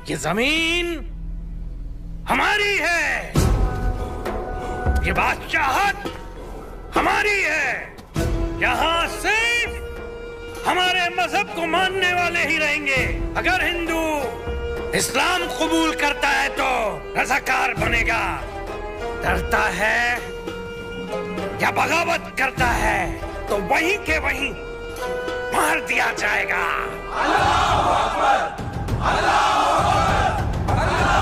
ये जमीन हमारी है, ये बादशाहत हमारी है। यहाँ सिर्फ हमारे मजहब को मानने वाले ही रहेंगे। अगर हिंदू इस्लाम कबूल करता है तो रज़ाकार बनेगा, डरता है या बगावत करता है तो वहीं के वहीं मार दिया जाएगा। अल्लाहू अकबर, अल्लाहू अकबर, अल्लाहू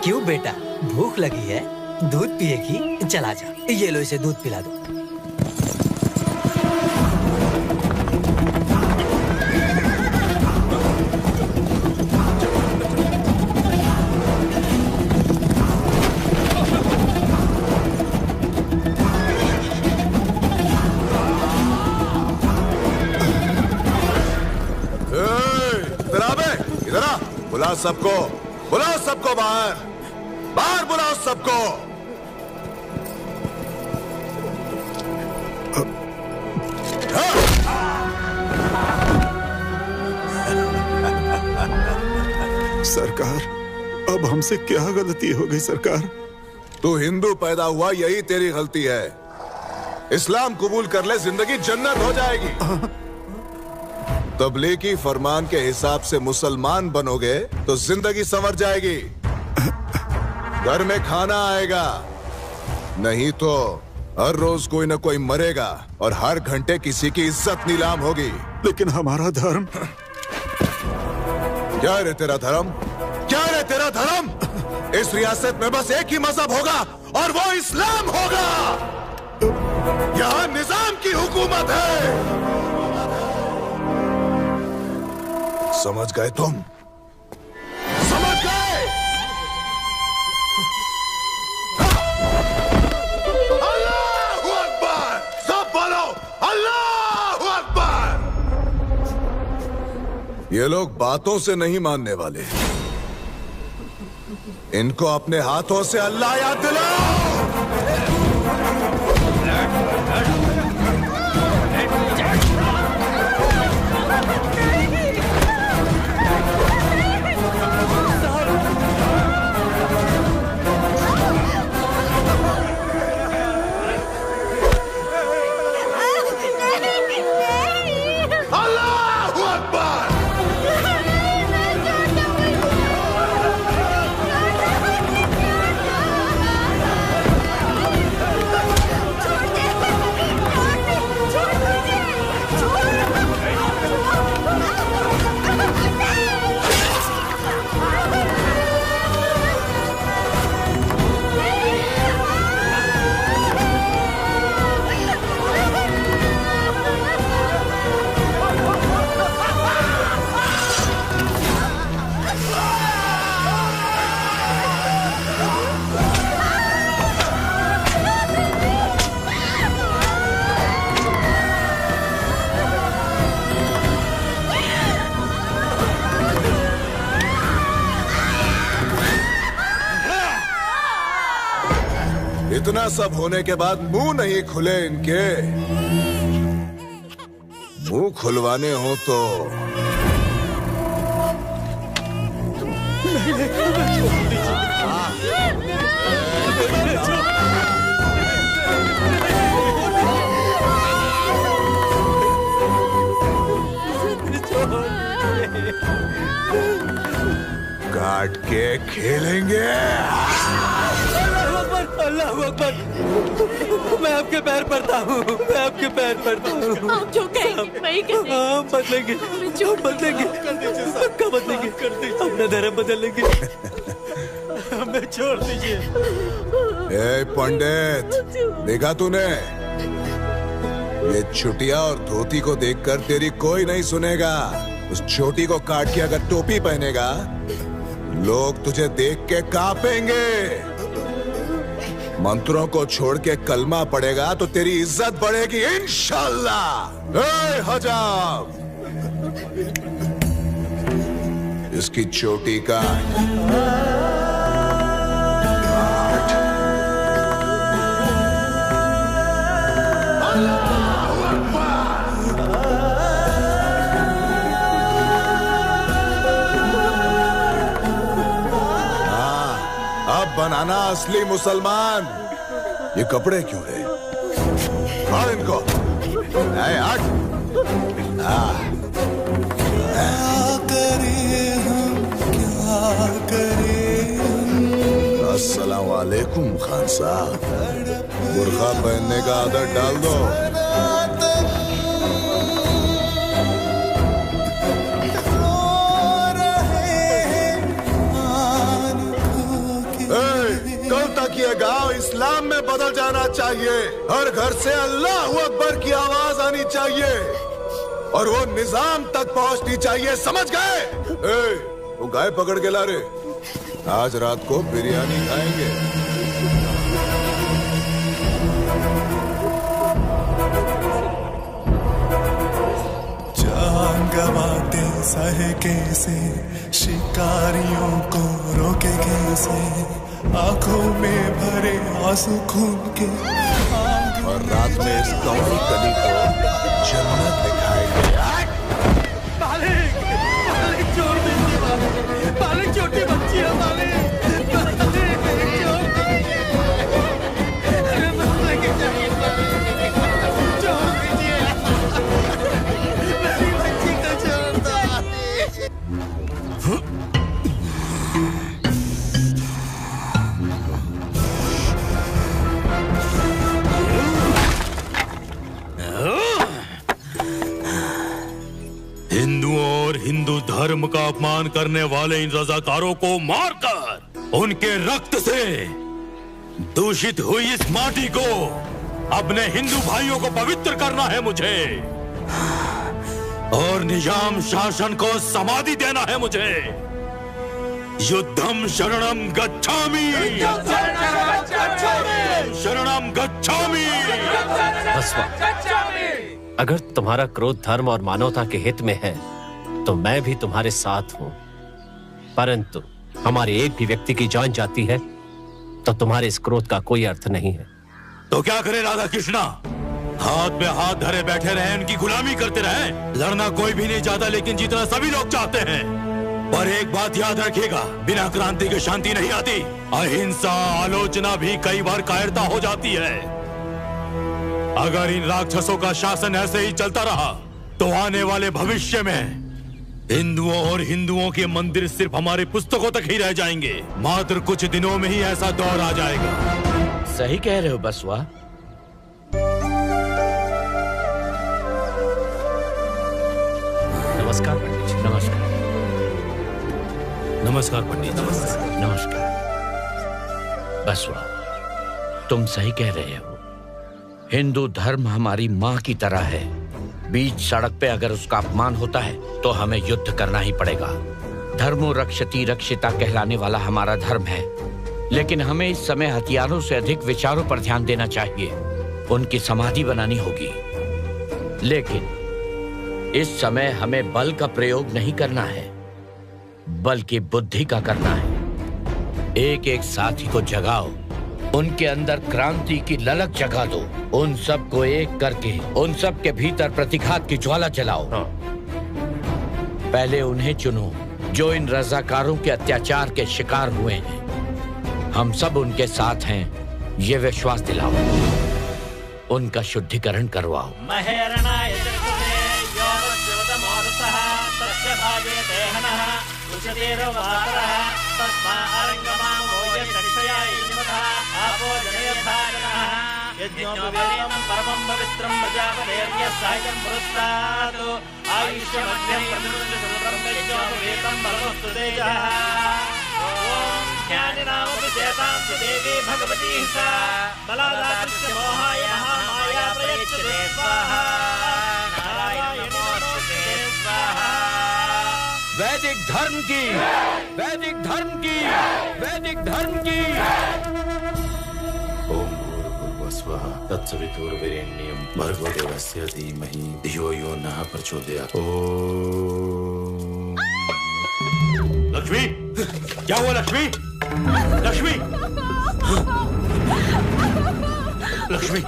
क्यों बेटा, भूख लगी है? दूध पिएगी? चला जा, ये लो इसे दूध पिला दो। इधर आ, बुला सबको, बुलाओ सबको बाहर, बाहर बुलाओ सबको। सरकार, अब हमसे क्या गलती हो गई सरकार? तू हिंदू पैदा हुआ, यही तेरी गलती है। इस्लाम कबूल कर ले, जिंदगी जन्नत हो जाएगी। तबलीगी फरमान के हिसाब से मुसलमान बनोगे तो जिंदगी संवर जाएगी। घर में खाना आएगा, नहीं तो हर रोज कोई ना कोई मरेगा और हर घंटे किसी की इज्जत नीलाम होगी। लेकिन हमारा धर्म। क्या है तेरा धर्म? क्या है तेरा धर्म? इस रियासत में बस एक ही मजहब होगा और वो इस्लाम होगा। यहाँ निजाम की हुकूमत है। समझ गए तुम? समझ गए? अल्लाहू अकबर! सब बोलो अल्लाहू अकबर! ये लोग बातों से नहीं मानने वाले, इनको अपने हाथों से अल्लाह याद दिलाओ। इतना सब होने के बाद मुंह नहीं खुले इनके। मुंह खुलवाने हो तो काट के खेलेंगे। अल्लाहू अकबर! मैं आपके पैर पड़ता हूँ, मैं आपके पैर पड़ता हूँ। आप जो कहेंगे मैं ही करूँगी। हाँ, बदलेंगे, बदलेंगे, पक्का बदलेंगे, अपना धर्म बदल लेंगे। हमें छोड़ दीजिए। ए पंडित, देखा तूने? ये छुटिया और धोती को देखकर तेरी कोई नहीं सुनेगा। उस छोटी को काट के अगर टोपी पहनेगा, लोग तुझे देख के कांपेंगे। मंत्रों को छोड़ के कलमा पड़ेगा तो तेरी इज्जत बढ़ेगी इंशाअल्लाह। ए हजाम, इसकी चोटी का बनाना असली मुसलमान। ये कपड़े क्यों है? मार इनको। हट। अस्सलाम वालेकुम खान साहब, बुर्का पहनने का आदत डाल दो। ये गांव इस्लाम में बदल जाना चाहिए। हर घर से अल्लाहू अकबर की आवाज आनी चाहिए और वो निजाम तक पहुंचनी चाहिए, समझ गए? वो गाय पकड़ के ला रे, आज रात को बिरयानी खाएंगे। जान गवाते सहे कैसे, शिकारियों को रोके कैसे, आंखों में भरे आंसू खून के, और रात में इस कौड़ी कली को जन्नत दिखाएंगे। मालिक, मालिक छोड़ दीजिए मालिक, छोटी बच्ची है मालिक, हिंदू धर्म का अपमान करने वाले इन रजाकारों को मारकर उनके रक्त से दूषित हुई इस माटी को अपने हिंदू भाइयों को पवित्र करना है मुझे, और निजाम शासन को समाधि देना है मुझे। युद्धम शरणम गच्छामि, शरणम गच्छामि। अगर तुम्हारा क्रोध धर्म और मानवता के हित में है तो मैं भी तुम्हारे साथ हूं, परंतु हमारे एक भी व्यक्ति की जान जाती है तो तुम्हारे इस क्रोध का कोई अर्थ नहीं है। तो क्या करे राधा कृष्णा? हाथ पे हाथ धरे बैठे रहे, उनकी गुलामी करते रहे? लड़ना कोई भी नहीं चाहता, लेकिन जीतना सभी लोग चाहते हैं। पर एक बात याद रखिएगा, बिना क्रांति के शांति नहीं आती। अहिंसा, आलोचना भी कई बार कायरता हो जाती है। अगर इन राक्षसों का शासन ऐसे ही चलता रहा तो आने वाले भविष्य में हिंदुओं और हिंदुओं के मंदिर सिर्फ हमारे पुस्तकों तक ही रह जाएंगे। मात्र कुछ दिनों में ही ऐसा दौर आ जाएगा। सही कह रहे हो बसवा। नमस्कार पंडित जी। नमस्कार। नमस्कार पंडित जी। नमस्कार। बसवा, तुम सही कह रहे हो। हिंदू धर्म हमारी माँ की तरह है। बीच सड़क पे अगर उसका अपमान होता है तो हमें युद्ध करना ही पड़ेगा। धर्मो रक्षति रक्षिता कहलाने वाला हमारा धर्म है, लेकिन हमें इस समय हथियारों से अधिक विचारों पर ध्यान देना चाहिए। उनकी समाधि बनानी होगी, लेकिन इस समय हमें बल का प्रयोग नहीं करना है, बल्कि बुद्धि का करना है। एक एक साथी को जगाओ, उनके अंदर क्रांति की ललक जगा दो। उन सबको एक करके उन सब के भीतर प्रतिघात की ज्वाला जलाओ। पहले उन्हें चुनो जो इन रजाकारों के अत्याचार के शिकार हुए हैं। हम सब उनके साथ हैं, ये विश्वास दिलाओ। उनका शुद्धिकरण करवाओ। परमं पवित्रं प्रजापतेर्य सायं पुरस्तात् आयुष्यमध्यं ब्रह्मज्ञोपवेतं परमस्तु तेजः। ॐ ज्ञानिनामपि चेतांसि देवी भगवती सा बलादास्य मोहाय महामाया प्रयच्छते स्वाहा। नारायण नमोस्तुते स्वाहा। वैदिक धर्म की, वैदिक धर्म की, वैदिक धर्म की। ओम भूर्भुवस्वः तत्सवितुर्वरेण्यं भर्गो देवस्य धीमहि धियो यो नः प्रचोदयात्। ओम। लक्ष्मी, क्या हुआ लक्ष्मी? लक्ष्मी, लक्ष्मी।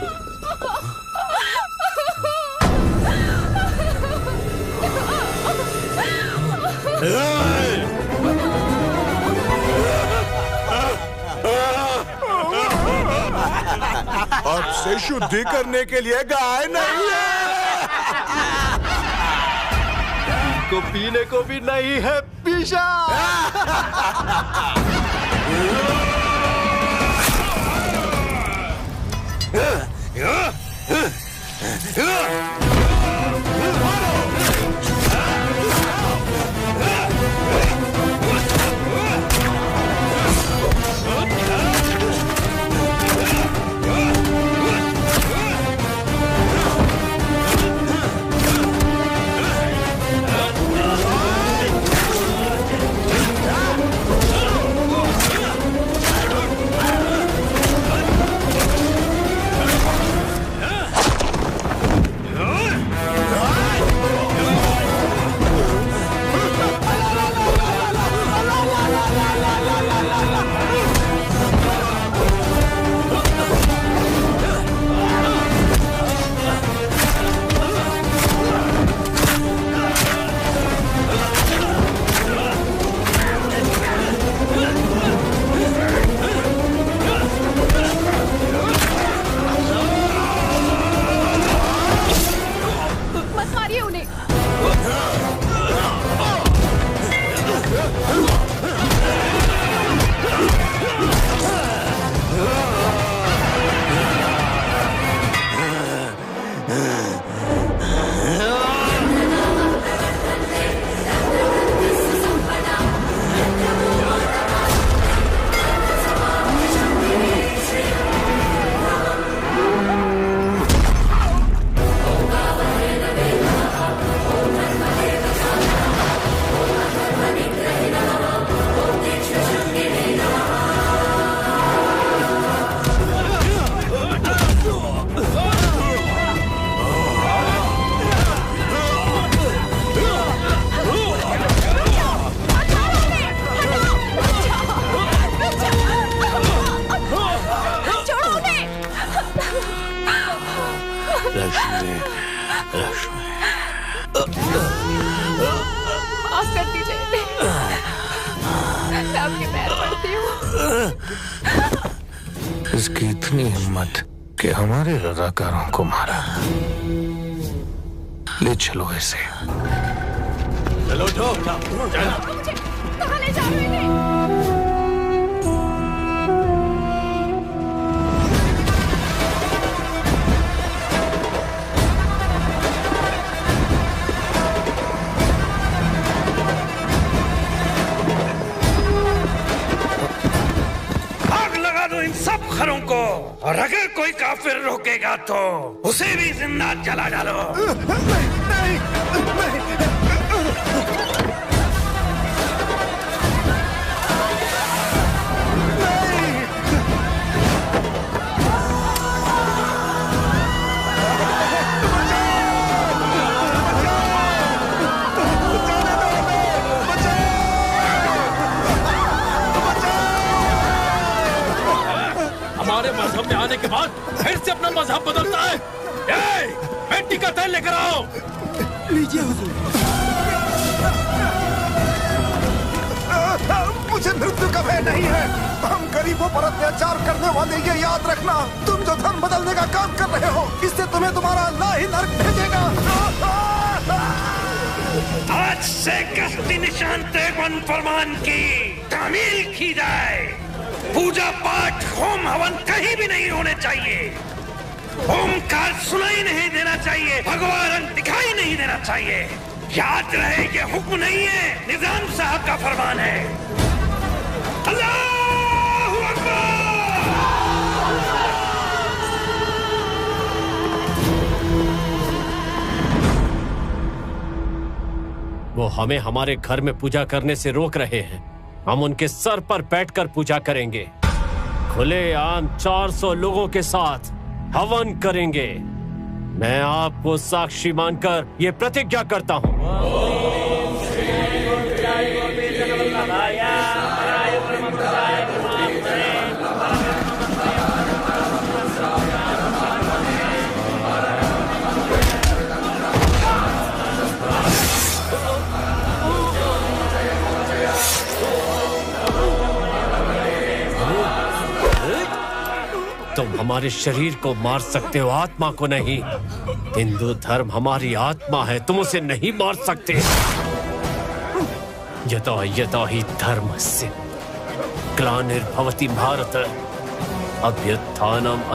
अब से शुद्धि करने के लिए गाय नहीं है। को पीने को भी नहीं है पीछा। माफ कर दीजिए, मैं आपके पैर पड़ती हूँ। इसकी इतनी हिम्मत कि हमारे रजाकारों को मारा। ले चलो इसे। चलो उठो। कहाँ ले जा रहे हैं? इन सब खरों को, और अगर कोई काफिर रोकेगा तो उसे भी जिंदा जला डालो। नहीं, हमारे मजहब में आने के बाद फिर से अपना मजहब बदलता है। बेटी का तेल लेकर आओ। लीजिए हुजूर। मुझे मृत्यु का भय नहीं है। हम गरीबों पर अत्याचार करने वाले, ये याद रखना। तुम जो धर्म बदलने का काम कर रहे हो, इससे तुम्हें तुम्हारा अल्लाह ही नरक भेजेगा। आज से कश्ती निशान तेगन फरमान की तामील की जाए। पूजा पाठ, होम हवन कहीं भी नहीं होने चाहिए। ओमकार सुनाई नहीं देना चाहिए। भगवा रंग दिखाई नहीं देना चाहिए। याद रहे, ये हुक्म नहीं है, निजाम साहब का फरमान है। अल्लाहू अकबर। वो हमें हमारे घर में पूजा करने से रोक रहे हैं। हम उनके सर पर बैठकर पूजा करेंगे, खुलेआम 400 लोगों के साथ हवन करेंगे। मैं आपको साक्षी मानकर ये प्रतिज्ञा करता हूँ। तुम हमारे शरीर को मार सकते हो, आत्मा को नहीं। हिंदू धर्म हमारी आत्मा है, तुम उसे नहीं मार सकते। यतो यतो हि धर्मस्य ग्लानिर्भवति भारत अभ्युत्थानम्